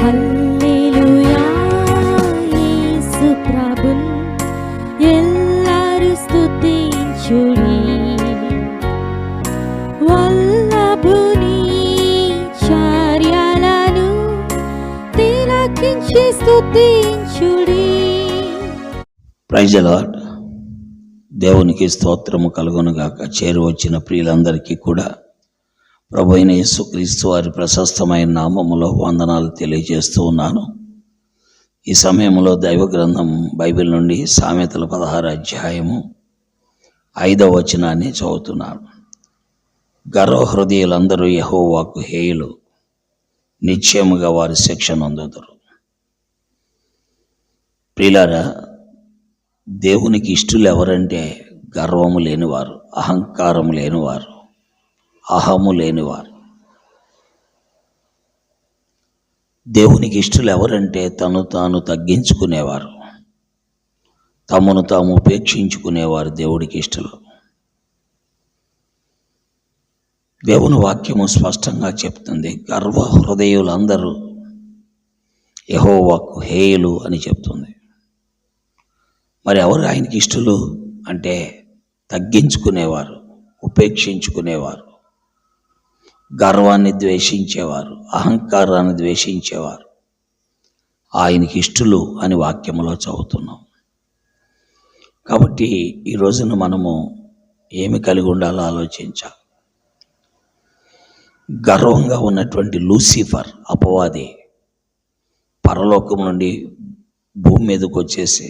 హల్లెలూయా యేసు ప్రభున్ ఎల్లరు స్తుతించుడి. వల్లభుని చర్యలను తిలకించి స్తుతించుడి. Praise the Lord. దేవునికి స్తోత్రము కలుగునుగాక. చేరువచ్చిన ప్రియులందరికీ కూడా ప్రభు అయిన యేసుక్రీస్తు వారి ప్రశస్తమైన నామములో వందనాలు తెలియజేస్తూ ఉన్నాను. ఈ సమయంలో దైవ గ్రంథం బైబిల్ నుండి సామెతల 16వ అధ్యాయము 5వ వచనాన్ని చదువుతున్నాను. గర్వహృదయులందరూ యెహోవాకు హేయులు, నిశ్చయముగా వారి శిక్ష నొందుదురు. ప్రియులారా, దేవునికి ఇష్టలు ఎవరంటే గర్వము లేనివారు, అహంకారం లేనివారు, అహము లేనివారు. దేవునికి ఇష్టలు ఎవరంటే తను తాను తగ్గించుకునేవారు, తమను తాము ఉపేక్షించుకునేవారు దేవుడికి ఇష్టలు. దేవుని వాక్యము స్పష్టంగా చెప్తుంది, గర్వ హృదయులందరూ యెహోవాకు హేయులు అని చెప్తుంది. మరి ఎవరు ఆయనకి ఇష్టలు అంటే తగ్గించుకునేవారు, ఉపేక్షించుకునేవారు, గర్వాన్ని ద్వేషించేవారు, అహంకారాన్ని ద్వేషించేవారు ఆయనకి ఇష్టలు అని వాక్యములో చదువుతున్నాం. కాబట్టి ఈ రోజున మనము ఏమి కలిగి ఉండాలో ఆలోచించాలి. గర్వంగా ఉన్నటువంటి లూసిఫర్ అపవాది పరలోకం నుండి భూమి మీదకి వచ్చేసి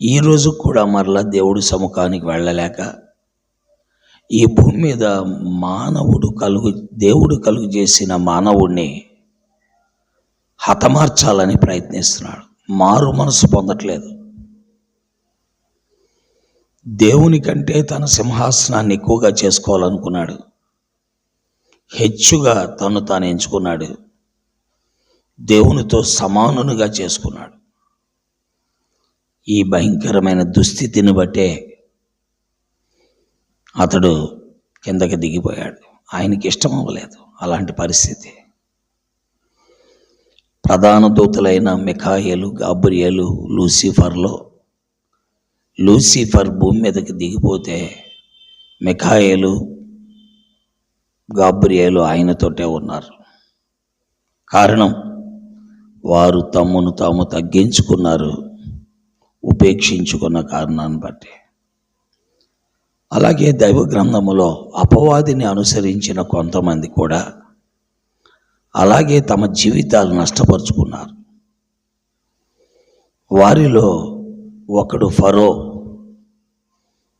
ఈరోజు కూడా మరలా దేవుడి సముఖానికి వెళ్ళలేక ఈ భూమి మీద దేవుడు కలుగు చేసిన మానవుడిని హతమార్చాలని ప్రయత్నిస్తున్నాడు. మారు మనసు పొందట్లేదు. దేవుని కంటే తన సింహాసనాన్ని ఎక్కువగా చేసుకోవాలనుకున్నాడు. హెచ్చుగా తాను ఎంచుకున్నాడు. దేవునితో సమానునిగా చేసుకున్నాడు. ఈ భయంకరమైన దుస్థితిని బట్టే అతడు కిందకి దిగిపోయాడు. ఆయనకి ఇష్టం అవ్వలేదు అలాంటి పరిస్థితి. ప్రధాన దూతలైన మిఖాయేలు, గాబ్రియేలు, లూసిఫర్ భూమి మీదకి దిగిపోతే మిఖాయేలు, గాబ్రియేలు ఆయనతోటే ఉన్నారు. కారణం, వారు తమను తాము తగ్గించుకున్నారు, ఉపేక్షించుకున్న కారణాన్ని బట్టి. అలాగే దైవ గ్రంథములో అపవాదిని అనుసరించిన కొంతమంది కూడా అలాగే తమ జీవితాలు నష్టపరుచుకున్నారు. వారిలో ఒకడు ఫరో.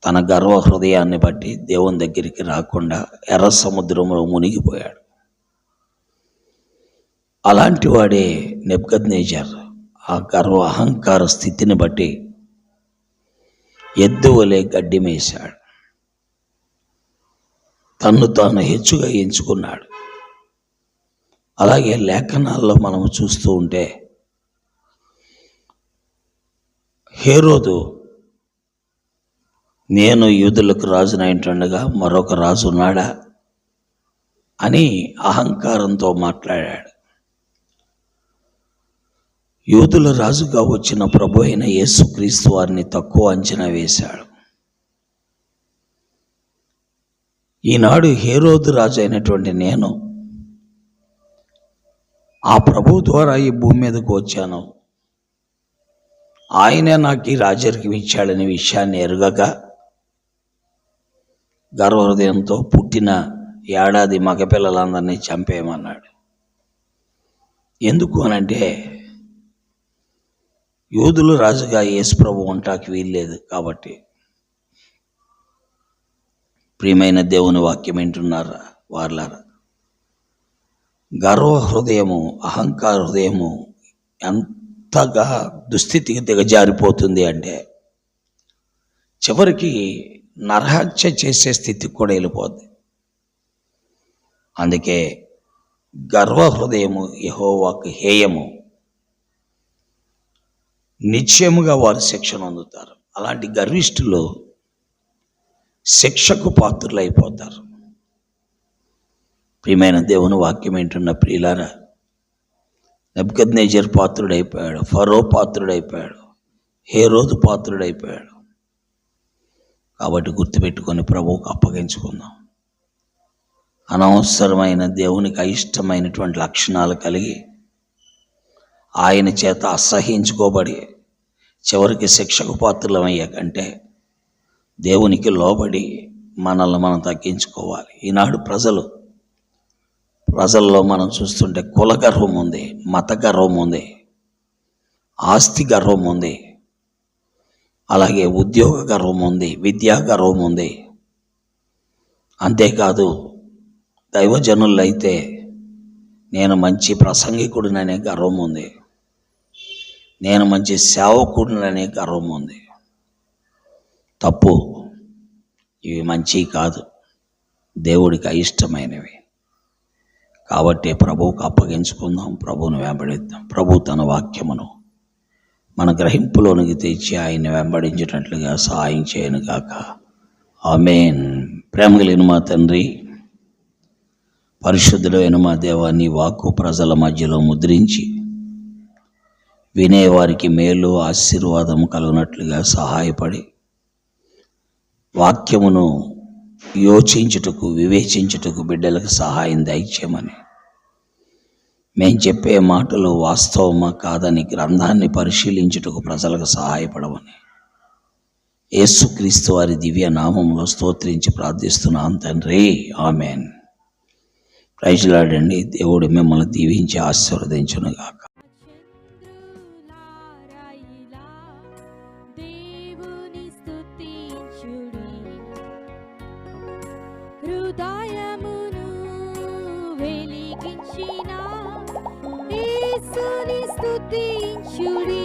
తన గర్వ హృదయాన్ని బట్టి దేవుని దగ్గరికి రాకుండా ఎర్ర సముద్రంలో మునిగిపోయాడు. అలాంటి వాడే నెబుకద్నెజర్. ఆ గర్వ అహంకార స్థితిని బట్టి ఎద్దు వలె గడ్డి మేశాడు. తన్ను తాను హెచ్చుగా ఎంచుకున్నాడు. అలాగే లేఖనాల్లో మనము చూస్తూ ఉంటే హేరోదు, నేను యూదులకు రాజునైంటుండగా మరొక రాజు ఉన్నాడా అని అహంకారంతో మాట్లాడాడు. యూదుల రాజుగా వచ్చిన ప్రభు అయిన యేసుక్రీస్తు వారిని తక్కువ అంచనా వేశాడు. ఈనాడు హేరోదు రాజు అయినటువంటి నేను ఆ ప్రభు ద్వారా ఈ భూమి మీదకు వచ్చాను, ఆయనే నాకు ఈ రాజరికం ఇచ్చాడనే విషయాన్ని ఎరుగక గర్వహృదయంతో పుట్టిన ఏడాది మగపిల్లలందరినీ చంపేయమన్నాడు. ఎందుకు అనంటే యూదులు రాజుగా యేసు ప్రభు ఉంటాకి వీల్లేదు కాబట్టి. ప్రియమైన దేవుని వాక్యం వింటున్నారా వార్లారా? గర్వ హృదయము, అహంకార హృదయము ఎంతగా దుస్థితికి దిగజారిపోతుంది అంటే చివరికి నరహత్య చేసే స్థితికి కూడా వెళ్ళిపోద్ది. అందుకే గర్వ హృదయము యెహోవాకు హేయము, నిశ్చయముగా వారు శిక్షను అందుతారు. అలాంటి గర్విష్ఠులు శిక్షకు పాత్రులైపోతారు. ప్రియమైన దేవుని వాక్యం వింటున్న ప్రియులారా, నెబుకద్నెజర్ పాత్రుడైపోయాడు, ఫరో పాత్రుడైపోయాడు, హేరోదు పాత్రుడైపోయాడు. కాబట్టి గుర్తుపెట్టుకొని ప్రభువుకు అప్పగించుకుందాం. అనవసరమైన దేవునికి అయిష్టమైనటువంటి లక్షణాలు కలిగి ఆయన చేత అసహించుకోబడి చివరికి శిక్షకు పాత్రలమయ్యే కంటే దేవునికి లోబడి మనల్ని మనం తగ్గించుకోవాలి. ఈనాడు ప్రజల్లో మనం చూస్తుంటే కుల గర్వం ఉంది, మత గర్వం ఉంది, ఆస్తి గర్వం ఉంది, అలాగే ఉద్యోగ గర్వం ఉంది, విద్యా గర్వం ఉంది. అంతేకాదు దైవజనులైతే నేను మంచి ప్రసంగికుడిననే గర్వం ఉంది, నేను మంచి సేవకుడిననే గర్వం ఉంది. తప్పు. ఇవి మంచి కాదు, దేవుడికి అయిష్టమైనవి. కాబట్టి ప్రభువుకు అప్పగించుకుందాం, ప్రభువును వెంబడిద్దాం. ప్రభు తన వాక్యమును మన గ్రహింపులోనికి తెచ్చి ఆయన్ని వెంబడించేటట్లుగా సహాయం చేయను గాక. ఆమేన్. ప్రేమ కలిగిన మా తండ్రి, పరిశుద్ధులైన మా దేవా, నీ వాక్కు ప్రజల మధ్యలో ముద్రించి వినేవారికి మేలు ఆశీర్వాదం కలుగునట్లుగా సహాయపడి వాక్యమును యోచించుటకు వివేచించుటకు బిడ్డలకు సహాయం దయచేయమని, మేము చెప్పే మాటలు వాస్తవమా కాదని గ్రంథాన్ని పరిశీలించుటకు ప్రజలకు సహాయపడమని యేసుక్రీస్తు వారి దివ్య నామంలో స్తోత్రించి ప్రార్థిస్తున్నాను తండ్రి. ఆమేన్. ప్రైజ్ లార్డ్ అండి. దేవుడు మిమ్మల్ని దీవించి ఆశీర్వదించును గాక. చంద్రులారాయిలా దేవుని స్తుతించుడి, హృదయమును వెలిగించిన యేసుని స్తుతించుడి.